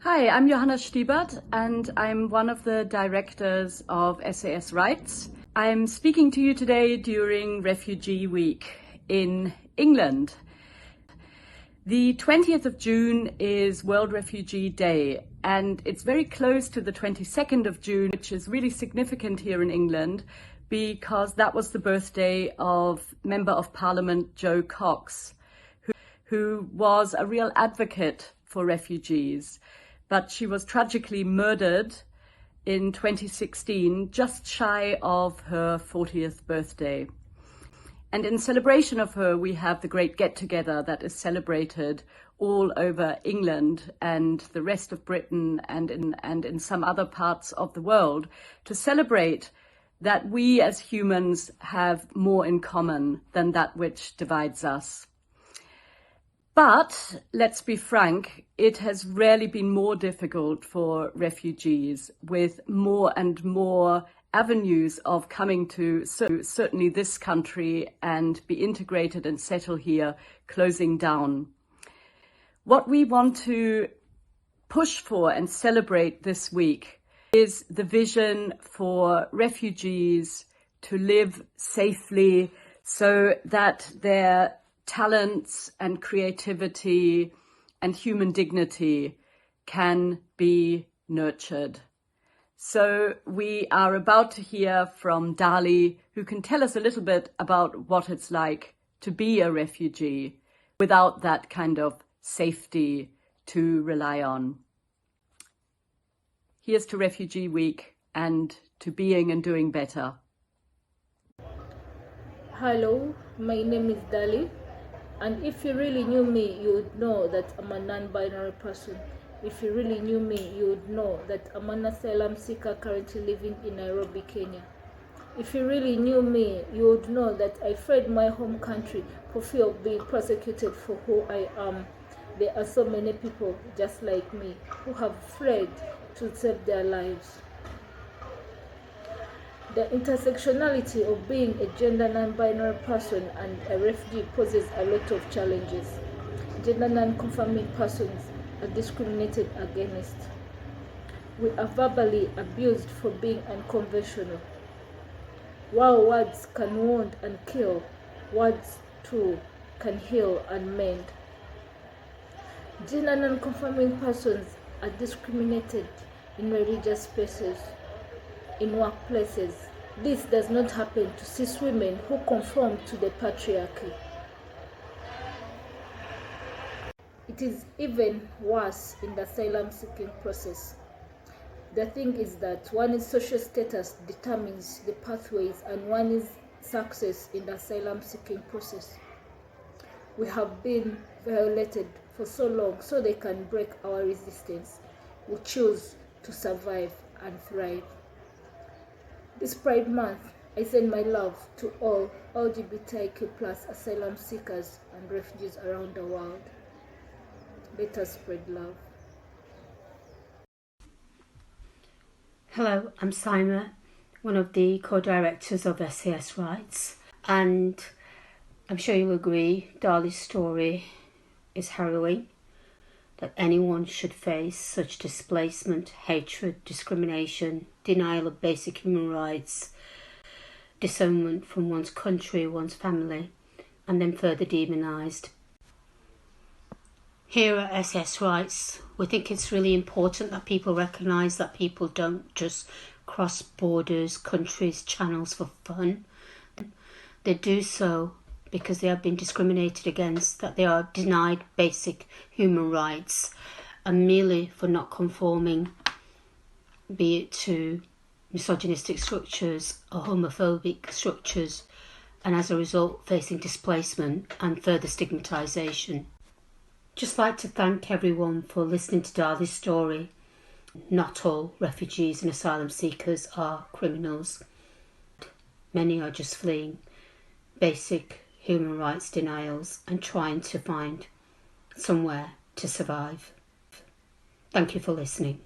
Hi, I'm Johanna Stiebert and I'm one of the directors of S.A.S. Rights. I'm speaking to you today during Refugee Week in England. The 20th of June is World Refugee Day, and it's very close to the 22nd of June, which is really significant here in England because that was the birthday of Member of Parliament Jo Cox, who was a real advocate for refugees. But she was tragically murdered in 2016, just shy of her 40th birthday. And in celebration of her, we have the great get-together that is celebrated all over England and the rest of Britain and in some other parts of the world to celebrate that we as humans have more in common than that which divides us. But let's be frank, it has rarely been more difficult for refugees, with more and more avenues of coming to certainly this country and be integrated and settle here closing down. What we want to push for and celebrate this week is the vision for refugees to live safely so that their talents and creativity and human dignity can be nurtured. So we are about to hear from Dhalie, who can tell us a little bit about what it's like to be a refugee without that kind of safety to rely on. Here's to Refugee Week and to being and doing better. Hello, my name is Dhalie. And if you really knew me, you would know that I'm a non-binary person. If you really knew me, you would know that I'm an asylum seeker currently living in Nairobi, Kenya. If you really knew me, you would know that I fled my home country for fear of being persecuted for who I am. There are so many people just like me who have fled to save their lives. The intersectionality of being a gender non-binary person and a refugee poses a lot of challenges. Gender non-conforming persons are discriminated against. We are verbally abused for being unconventional. While words can wound and kill, words too can heal and mend. Gender non-conforming persons are discriminated in religious spaces, in workplaces. This does not happen to cis women who conform to the patriarchy. It is even worse in the asylum seeking process. The thing is that one's social status determines the pathways and one's success in the asylum seeking process. We have been violated for so long so they can break our resistance. We choose to survive and thrive. This Pride Month, I send my love to all LGBTIQ+ asylum seekers and refugees around the world. Let us spread love. Hello, I'm Stigma, one of the co-directors of S.A.S. Rights, and I'm sure you'll agree Dhalie's story is harrowing, that anyone should face such displacement, hatred, discrimination, denial of basic human rights, disownment from one's country, one's family, and then further demonised. Here at S.A.S. Rights, we think it's really important that people recognise that people don't just cross borders, countries, channels for fun. They do so because they have been discriminated against, that they are denied basic human rights, and merely for not conforming, be it to misogynistic structures or homophobic structures, and as a result facing displacement and further stigmatisation. Just like to thank everyone for listening to Dhalie's story. Not all refugees and asylum seekers are criminals. Many are just fleeing basic human rights denials and trying to find somewhere to survive. Thank you for listening.